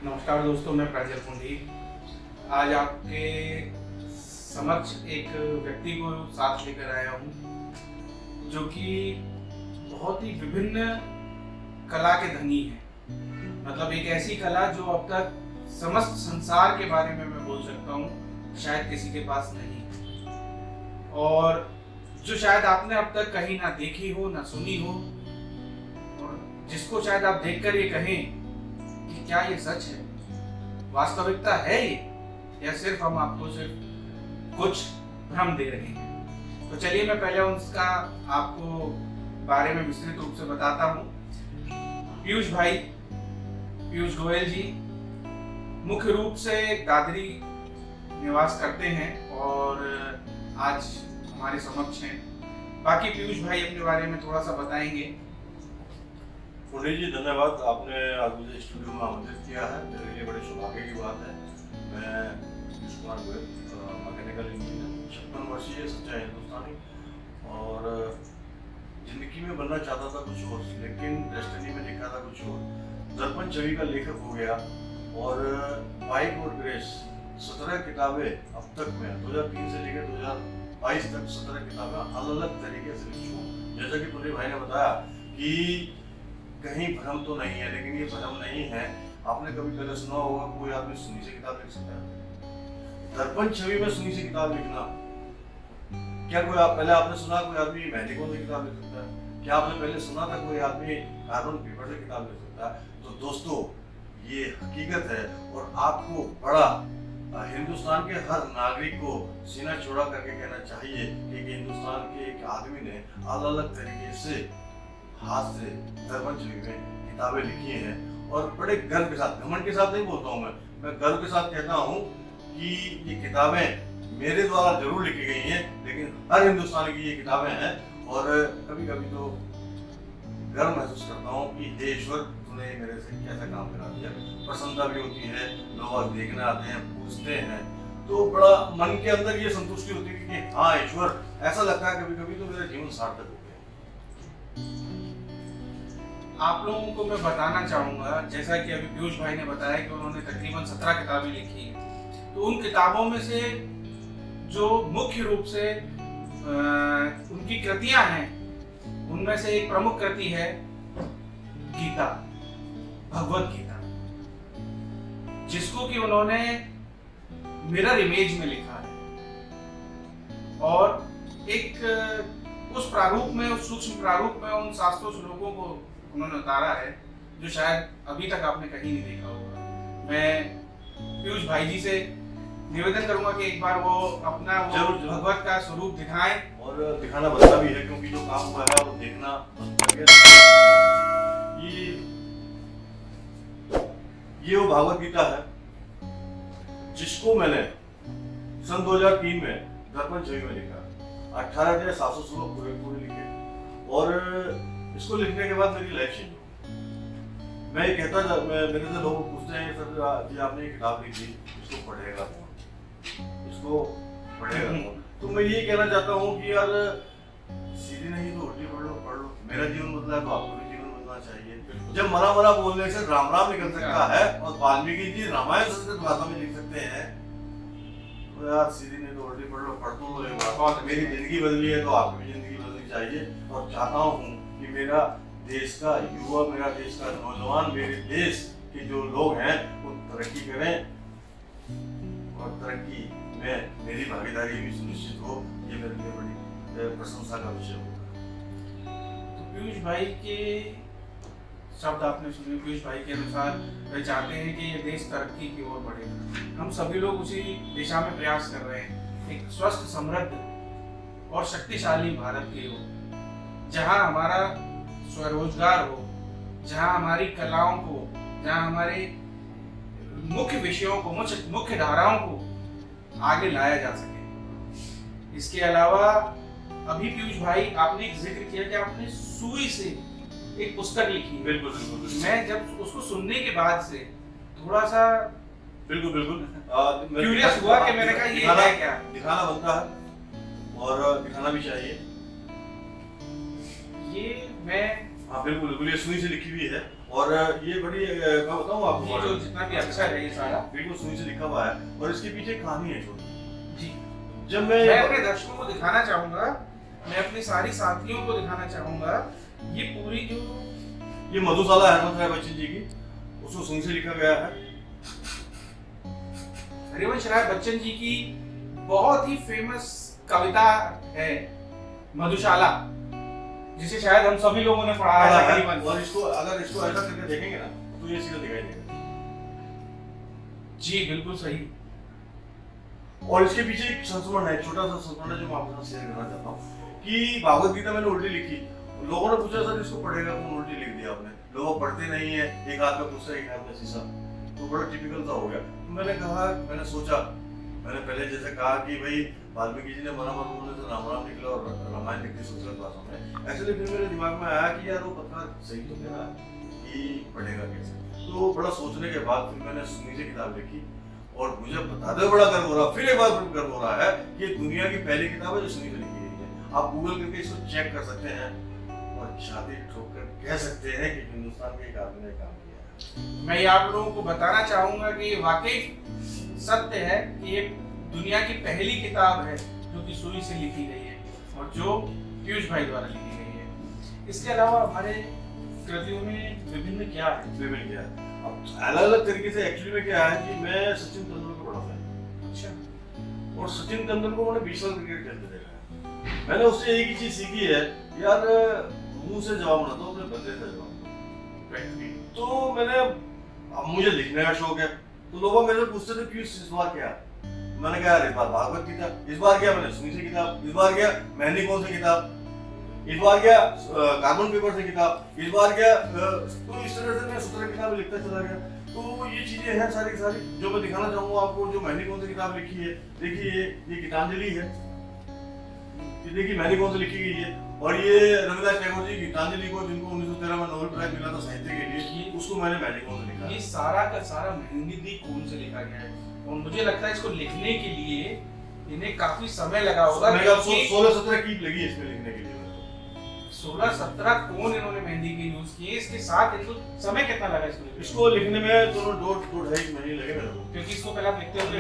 नमस्कार दोस्तों, मैं प्राजल पुंडी आज आपके समक्ष एक व्यक्ति को साथ लेकर आया हूँ जो कि बहुत ही विभिन्न कला के धनी है। मतलब एक ऐसी कला जो अब तक समस्त संसार के बारे में मैं बोल सकता हूँ शायद किसी के पास नहीं है, और जो शायद आपने अब तक कहीं ना देखी हो ना सुनी हो, और जिसको शायद आप देखकर ये कहें कि क्या ये सच है, वास्तविकता है ये, या सिर्फ हम आपको सिर्फ कुछ भ्रम दे रहे हैं। तो चलिए मैं पहले उसका आपको बारे में विस्तृत रूप से बताता हूँ। पीयूष गोयल जी मुख्य रूप से दादरी निवास करते हैं और आज हमारे समक्ष हैं। बाकी पीयूष भाई अपने बारे में थोड़ा सा बताएंगे। पुंडी जी धन्यवाद, आपने आज मुझे स्टूडियो में आमंत्रित किया है, मेरे लिए बड़े सौभाग्य की बात है। मैं पीयूष कुमार गोयल, मैकेनिकल इंजीनियर, 56 वर्षीय, सच्चा हिंदुस्तानी, और जिंदगी में बनना चाहता था कुछ और, लेकिन डेस्टिनी में लिखा था कुछ और। दर्पण छवि का लेखक हो गया और बाइक और ग्रेस 17 किताबें अब तक में 2003 से लेकर 2022 तक 17 किताबें अलग अलग तरीके से लिखी हूँ। जैसा कि पुंडी भाई ने बताया कि कहीं भ्रम तो नहीं है, लेकिन ये भ्रम नहीं है। आपने कभी पहले सुना होगा कोई आदमी सुनी से किताब लिख सकता है? दर्पण छवि में सुनी से किताब लिखना, क्या कोई पहले आपने सुना कोई आदमी मेहंदी से किताब लिख सकता है? क्या आपने पहले सुना था कोई आदमी कार्बन पेपर से किताब लिख सकता है? तो दोस्तों ये हकीकत है, और आपको बड़ा हिंदुस्तान के हर नागरिक को सीना चौड़ा करके कहना चाहिए कि हिंदुस्तान के एक आदमी ने अलग अलग तरीके से हाथ से दर्पण छवि में किताबें लिखी हैं, और बड़े गर्व के साथ, घमंड के साथ नहीं बोलता हूँ मैं गर्व के साथ कहता हूँ कि ये किताबें मेरे द्वारा जरूर लिखी गई हैं, लेकिन हर हिंदुस्तानी की ये किताबें हैं। और कभी कभी तो गर्व महसूस करता हूँ कि हे ईश्वर, तूने मेरे से कैसा काम करा दिया। प्रसन्नता भी होती है, लोग देखने आते हैं, पूछते हैं, तो बड़ा मन के अंदर ये संतुष्टि होती है कि हाँ ईश्वर, ऐसा लगता है कभी कभी तो मेरा जीवन सार्थक हो गया। आप लोगों को मैं बताना चाहूँगा, जैसा कि अभी पीयूष भाई ने बताया कि उन्होंने तकरीबन 17 किताबें लिखी हैं, तो उन किताबों में से जो मुख्य रूप से उनकी कृतियां हैं, उनमें से एक प्रमुख कृति है गीता, भगवत गीता, जिसको कि उन्होंने मिरर इमेज में लिखा है, और एक उस प्रारूप में, उस सूक्ष्म प्रारूप में उन शास्त्रों श्लोकों को उन्होंने उतारा है जो शायद अभी तक आपने कहीं नहीं देखा होगा। मैं पीयूष भाई जी से निवेदन करूंगा कि एक बार वो अपना जरूर भगवत का स्वरूप दिखाएं, और दिखाना बनता भी है, क्योंकि जो काम हुआ है वो देखना बनता है। ये वो भागवत गीता है जिसको मैंने सन 2003 में दर्पण छवि में लिखा। 18,700 श्लोक पूरे लिखे, और इसको लिखने के बाद मेरी लाइफ चेंज हो। मैं ये कहता था, मेरे से लोग पूछते हैं सर जी आपने ये किताब लिखी, इसको पढ़ेगा कौन, इसको पढ़ेगा कौन? तो मैं ये कहना चाहता हूँ कि यार सीधी नहीं तो उल्टी पढ़ लो। मेरा जीवन बदला है तो आपको भी जीवन बदलना चाहिए। जब मना बोलने से राम राम निकल सकता है, और वाल्मीकि जी रामायण संस्कृत भाषा में लिख सकते हैं, तो यार सीधी नहीं तो उल्टी पढ़ लो एक बार। मेरी जिंदगी बदली है तो आपकी भी जिंदगी बदलनी चाहिए, और चाहता हूँ कि मेरा देश का युवा, मेरा देश का नौजवान, मेरे देश के जो लोग हैं वो तरक्की करें, और तरक्की में मेरी भागीदारी भी सुनिश्चित हो। ये मेरे लिए बड़ी प्रशंसा का विषय होगा। तो पीयूष भाई के शब्द आपने सुने। पीयूष भाई के अनुसार वे चाहते हैं कि ये देश तरक्की की ओर बढ़े। हम सभी लोग उसी दिशा में प्रयास कर रहे हैं, एक स्वस्थ, समृद्ध और शक्तिशाली भारत की ओर, जहां हमारा स्वरोजगार हो, जहां हमारी कलाओं को, जहां हमारे मुख्य विषयों को, मुख्य धाराओं को आगे लाया जा सके। इसके अलावा अभी पीयूष भाई आपने एक जिक्र किया कि आपने सुई से एक पुस्तक लिखी। बिल्कुल। मैं जब उसको सुनने के बाद से थोड़ा सा बिल्कुल क्यूरियस हुआ कि मैंने कहा ये है क्या। दिखाना बनता है और दिखाना भी चाहिए। ये मैं हाँ बिल्कुल, ये सुई से लिखी हुई है, और ये बड़ी मैं बताऊँ आपको, ये जो जितना भी अक्षर है ये सारा बिल्कुल सुई से लिखा हुआ है और इसके पीछे कहानी है छोटी। जी, जब मैं अपने दर्शकों को दिखाना चाहूंगा, मैं अपने सारी साथियों को दिखाना चाहूंगा, ये पूरी जो ये मधुशाला हरमत राय बच्चन जी की, उसको सुई से लिखा गया है। हरिवंश राय बच्चन जी की बहुत ही फेमस कविता है मधुशाला, जिसे शायद हम सभी लोगों ने पढ़ा है तकरीबन। और इसको अगर इसको ऐसा करके देखेंगे ना तो ये सीधा दिखाई देगा। जी बिल्कुल सही। और इसके पीछे एक संस्मरण है, छोटा सा संस्मरण है जो मैं आपके साथ शेयर करना चाहता हूँ कि भागवत गीता मैंने उल्टी लिखी। लोगों ने पूछा सर इसको पढ़ेगा कौन, उल्टी लिख दिया आपने, लोग पढ़ते नहीं है, एक हाथ में पुस्तक एक हाथ में शीशा, तो बड़ा टिपिकल सा हो गया। तो मैंने कहा, मैंने सोचा, मैंने पहले जैसे कहा कि भाई वाल्मीकि जी ने मना बोलने से राम निकला और रामायण लिखी संस्कृत भाषा में, ऐसे फिर मेरे दिमाग में आया कि यार वो पता सही तो कह रहा है कि पढ़ेगा कैसे। तो बड़ा सोचने के बाद फिर मैंने सुनी से किताब लिखी और मुझे बताते हुए बड़ा गर्व हो रहा, फिर एक बार गर्व हो रहा है कि दुनिया की पहली किताब है जो सुनी से लिखी गई है। आप गूगल करके इसको चेक कर सकते हैं और छाती ठोक कर कह सकते हैं कि हिंदुस्तान के एक आदमी ने काम किया है। मैं ये आप लोगों को बताना चाहूंगा कि ये वाकई सत्य है कि ये दुनिया की पहली किताब है जो कि सुई से लिखी गई है और जो पीयूष भाई द्वारा लिखी गई है। इसके अलावा हमारे कृतियों में विभिन्न क्या है? विभिन्न क्या है, अब अलग अलग तरीके से एक्चुअली में क्या है कि मैं सचिन तेंदुलकर बड़ा फैन हूं। अच्छा। और सचिन तेंदुलकर को मैंने 20 साल क्रिकेट खेलते देखा है। मैंने उससे एक ही चीज सीखी है, यार मुंह से जवाब ना दो, अपने बंदे से जवाब दो। तो मैंने, अब मुझे लिखने का शौक है, तो लोग मेरे से पूछते थे कि इस बार क्या, मैंने कहा यार इस बार भागवत गीता, इस बार क्या मैंने सुनी से किताब, इस बार क्या मेहंदी कौन से किताब, इस बार क्या कार्बन पेपर से किताब, इस बार क्या, तो इस तरह से मैं 17 किताबें लिखता चला गया। तो ये चीजें हैं सारी सारी जो मैं दिखाना चाहूंगा आपको। जो मैंने कौन सी किताब लिखी है, देखिए ये गीतांजलि है, ये देखिए मैंने कौन से लिखी गई है। और ये रविदास टैगोर जी गीतांजलि को, जिनको 1913 में नोबेल प्राइज मिला था साहित्य के लिए, उसको मैंने मैंने कौन से लिखा। ये सारा का सारा मेहंदी कौन से लिखा गया है और मुझे लगता है इसको लिखने के लिए इन्हें काफी समय लगा होगा। 16-17 कीप लगी इसमें लिखने के लिए। 16-17 कौन इन्होंने मेहंदी के यूज किए, इसके साथ इनको समय कितना लगा इसको लिखने में? दोनों 2-2.5 महीने लगे मेरे को, क्योंकि इसको पहले आप लिखते होंगे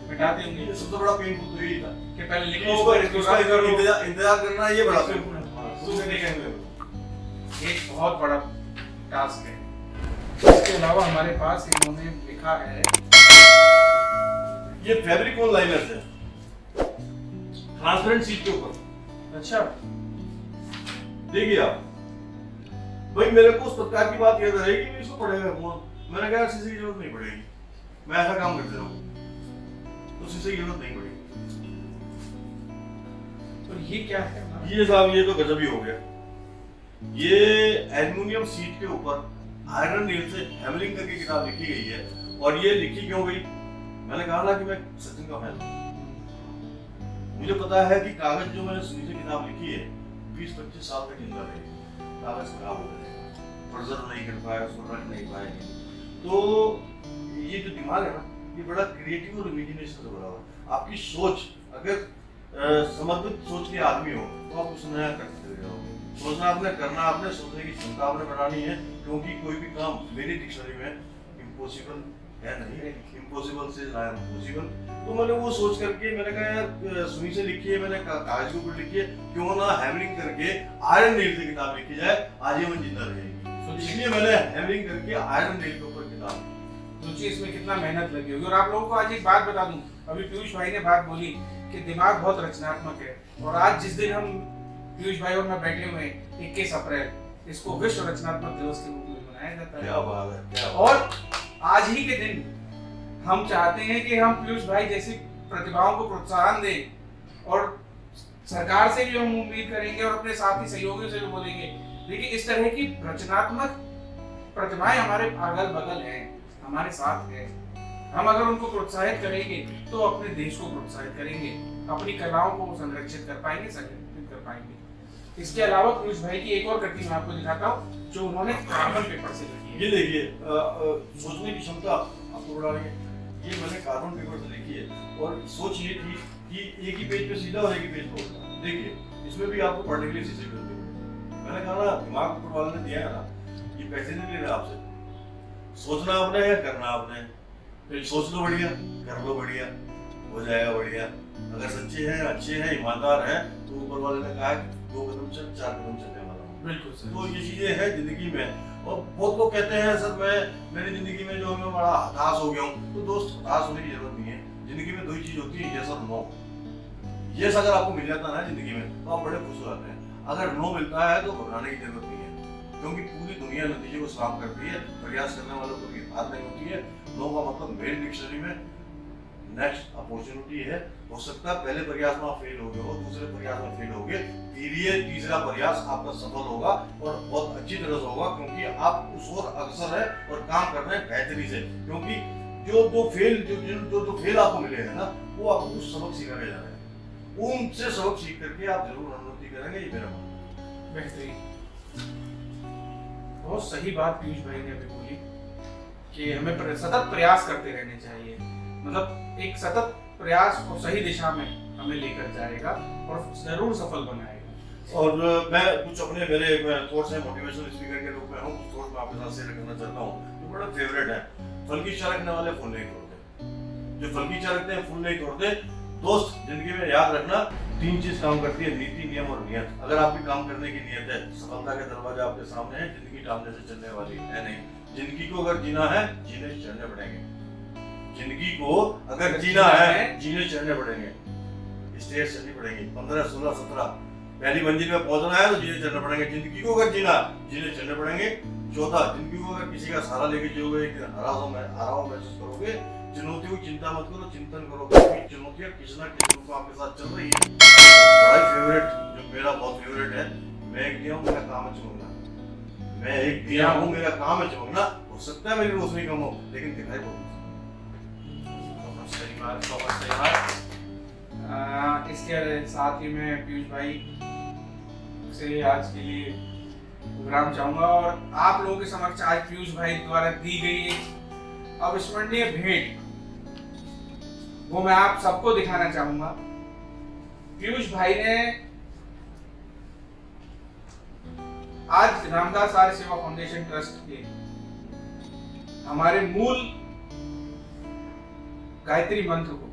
मिटाते होंगे। ये सबसे बड़ा पेनफुल तो यही था कि पहले लिखो इसका इंतजार करना, ये बड़ा एक बहुत बड़ा टास्क है। इसके अलावा हमारे पास इन्होंने लिखा है, ये फैब्रिक लाइनर्स है ट्रांसपेरेंट शीट के ऊपर। अच्छा, देखिए आप भाई, मेरे को उस प्रकार की बात याद रहेगी कि इसको पढ़ेगा कौन। मैंने कहा शीशे की जरूरत नहीं पड़ेगी, मैं ऐसा काम करते रहूं तो शीशे की जरूरत नहीं पड़ेगी। तो ये क्या है? ये साहब, ये तो गजब ही हो गया। ये एल्युमिनियम शीट के ऊपर आयरन नील से हैमरिंग करके किताब लिखी गई है। और ये लिखी क्यों गई? मैंने कहा ना कि मैं सचिन का फैन हूं। मुझे पता है कि कागज जो मैंने सुनी से किताब लिखी है 20-25 साल तक जिंदा रहेगी, कागज खराब हो जाएगा, प्रिजर्व नहीं कर पाया, उसको रख नहीं पाएंगे। तो ये जो दिमाग है ना, ये बड़ा क्रिएटिव और इमेजिनेशन से भरा हुआ है। आपकी सोच अगर समर्पित सोच के आदमी हो तो आप कुछ नया करते रहोगे। सोचना आपने, करना आपने, सोचने की क्षमता आपने बढ़ानी है, क्योंकि कोई भी काम मेरी डिक्शनरी में इम्पॉसिबल है नहीं, इम्पॉसिबल से ना इम्पॉसिबल। तो मैंने वो सोच करके मैंने कहा यार सुनी से लिखी है, मैंने कागज के ऊपर लिखी है, क्यों ना हैमरिंग करके आयरन नील से किताब लिखी जाए, आजीवन जिंदा रहेगी। इसलिए मैंने हैमरिंग करके आयरन नील के ऊपर किताब। सोचिए इसमें कितना मेहनत लगी होगी। और आप लोगों को आज एक बात बता दूं, अभी पीयूष भाई ने बात बोली कि दिमाग बहुत रचनात्मक है, और आज जिस दिन हम पीयूष भाई और मैं बैठे हुए हैं 21 अप्रैल, इसको विश्व रचनात्मक दिवस के रूप में मनाया जाता है। क्या बात है, क्या बात। और आज ही के दिन हम चाहते हैं कि हम पीयूष भाई जैसी प्रतिभाओं को प्रोत्साहन दें, और सरकार से भी हम उम्मीद करेंगे और अपने साथी सहयोगियों से भी बोलेंगे। देखिए इस तरह की रचनात्मक प्रतिभाएं हमारे अगल बगल हैं, हमारे साथ हैं। हम अगर उनको प्रोत्साहित करेंगे तो अपने देश को प्रोत्साहित करेंगे, अपनी कलाओं को संरक्षित कर पाएंगे, संरक्षित कर पाएंगे। इसके अलावा पीयूष भाई की एक और कृति मैं आपको दिखाता हूँ जो उन्होंने कार्बन पेपर से लिखी है। ये देखिए सोचने की क्षमता आपको बढ़ा रही है। ये मैंने कार्बन पेपर से लिखी है, और सोच ये थी कि एक ही पेज पे सीधा और एक ही पेज पे उल्टा। देखिए इसमें भी आपको पढ़ने के लिए शीशे की जरूरत है। मैंने कहा ना, दिमाग ऊपर वाले ने दिया है ना, ये पैसे नहीं ले रहे आपसे। सोचना आपने है, करना आपने। सोच लो बढ़िया, कर लो बढ़िया, हो जाएगा बढ़िया। अगर सच्चे हैं, अच्छे हैं, ईमानदार हैं, तो ऊपर वाले ने कहा कि 2 कदम चल, 4 कदम चलने वाला हूँ। बिल्कुल सर। तो ये चीजें हैं जिंदगी में। और बहुत लोग कहते हैं सर मेरी जिंदगी में जो मैं बड़ा हताश हो गया हूँ। तो दोस्त, हताश होने की जरूरत नहीं है। जिंदगी में 2 ही चीज होती है, यस और नो। यस अगर आपको मिल जाता है ना जिंदगी में, तो आप बड़े खुश हो जाते हैं। अगर नो मिलता है तो घबराने की जरूरत नहीं है, क्योंकि पूरी दुनिया नतीजे को सलाम करती है। प्रयास करने वालों को हार नहीं होती है। नो का मतलब मेन डिक्शनरी में नेक्स्ट अपॉर्चुनिटी है। हो सकता है पहले प्रयास में आप फेल हो गए हो, दूसरे प्रयास में फेल हो गए, तीसरा प्रयास आपका सफल होगा और बहुत अच्छी तरह से होगा, क्योंकि आप उस ओर अग्रसर है और काम कर रहे हैं बेहतरी से। क्योंकि जो फेल आपको मिले हैं ना, वो आपको कुछ सबक सिखा के जा रहे हैं। उनसे सबक सीख करके आप जरूर उन्नति करेंगे, ये मेरा मानना है। बेहतरीन, बहुत सही बात पीयूष भाई ने अभी बोली कि हमें सतत प्रयास करते रहने चाहिए। मतलब एक सतत प्रयास को सही दिशा में हमें लेकर जाएगा और जरूर सफल बनाएगा। और मैं कुछ अपने मेरे थॉट्स हैं, मोटिवेशनल स्पीकर के रूप में हूँ, कुछ थॉट्स मैं आपके साथ शेयर करना चाहता हूँ जो बड़ा फेवरेट है। फल की इच्छा रखने वाले फूल नहीं तोड़ते। जो फल की इच्छा रखते हैं फूल नहीं तोड़ते। दोस्त, जिंदगी में याद रखना 3 चीज काम करती है, नीति, नियम और नियत। अगर आपकी काम करने की नियत है, सफलता के दरवाजा आपके सामने है। जिंदगी टालने से चलने वाली है नहीं। जिंदगी को अगर जीना है, जीने चढ़ने पड़ेंगे। जिंदगी को अगर जीना है, जीने चढ़ने पड़ेंगे, स्टेज चलनी पड़ेंगी। 15, 16, 17 पहली मंजिल में पहुंचना है तो जीने चढ़ने पड़ेंगे। जिंदगी को अगर जीना, जीने चढ़ने पड़ेंगे। चौथा, जिंदगी को अगर किसी का सहारा लेके जियोगे, एक दिन हारा हुआ महसूस करोगे। चुनौतियों की चिंता मत करो, चिंतन करो, क्योंकि चुनौतियां किसी ना किसी रूप में आपके साथ चल रही है। बड़ा फेवरेट, जो मेरा बहुत फेवरेट है, मैं एक दिया हूँ, मेरा काम है चमकना। मैं एक दिया हूँ, मेरा काम है चमकना। हो सकता है मेरी रोशनी कम हो, लेकिन दिखाई बहुत सही बात, बहुत सही बात। इसके साथ ही मैं पीयूष भाई से आज के लिए विराम चाहूंगा और आप लोगों के समक्ष आज पीयूष भाई द्वारा दी गई अविस्मरणीय भेंट वो मैं आप सबको दिखाना चाहूंगा। पीयूष भाई ने आज रामदास आर्य सेवा फाउंडेशन ट्रस्ट के हमारे मूल गायत्री मंत्र को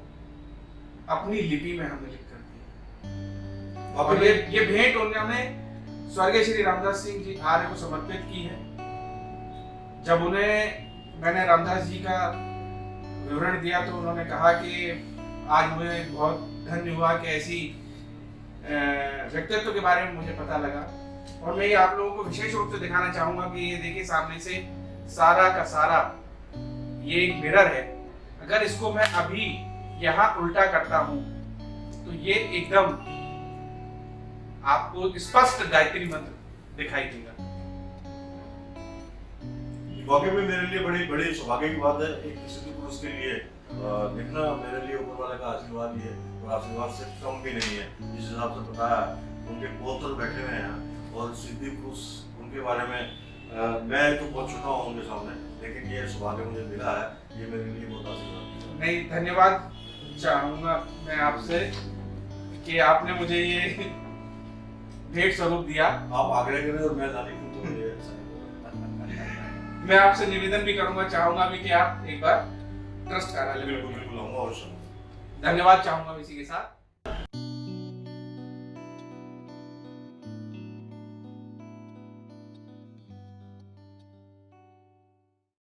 अपनी लिपि में हमें लिख कर दिया और ये भेंट उन्होंने स्वर्गीय श्री रामदास सिंह जी आर्य को समर्पित की है। जब उन्हें मैंने रामदास जी का विवरण दिया तो उन्होंने कहा कि आज मुझे बहुत धन्य हुआ कि ऐसी व्यक्तित्व के बारे में मुझे पता लगा। और मैं ये आप लोगों को विशेष रूप से दिखाना चाहूंगा कि ये देखिए सामने से सारा का सारा ये एक मिरर है। अगर इसको मैं अभी यहाँ उल्टा करता हूं तो ये एकदम आपको स्पष्ट गायत्री मंत्र दिखाई देगा। वाकई में मेरे लिए बड़ी बड़ी सौभाग्य की बात है। एक सिद्ध पुरुष के लिए देखना मेरे लिए ऊपर वाले का आशीर्वाद ही है और आशीर्वाद से कम भी नहीं है। जिस हिसाब से बताया, उनके पौत्र बैठे हुए हैं और सिद्धि पुरुष उनके बारे में मैं तो बहुत छोटा हूँ उनके सामने, लेकिन ये सौभाग्य मुझे मिला है, ये मेरे लिए बहुत आशीर्वाद। नहीं, धन्यवाद चाहूंगा मैं आपसे कि आपने मुझे ये भेंट स्वरूप दिया। आप आग्रह करें और मैं जाने को तो ये मैं आपसे निवेदन भी करूंगा, चाहूंगा भी कि आप एक बार ट्रस्ट कार्यालय में बिल्कुल आऊंगा और धन्यवाद चाहूंगा इसी के साथ।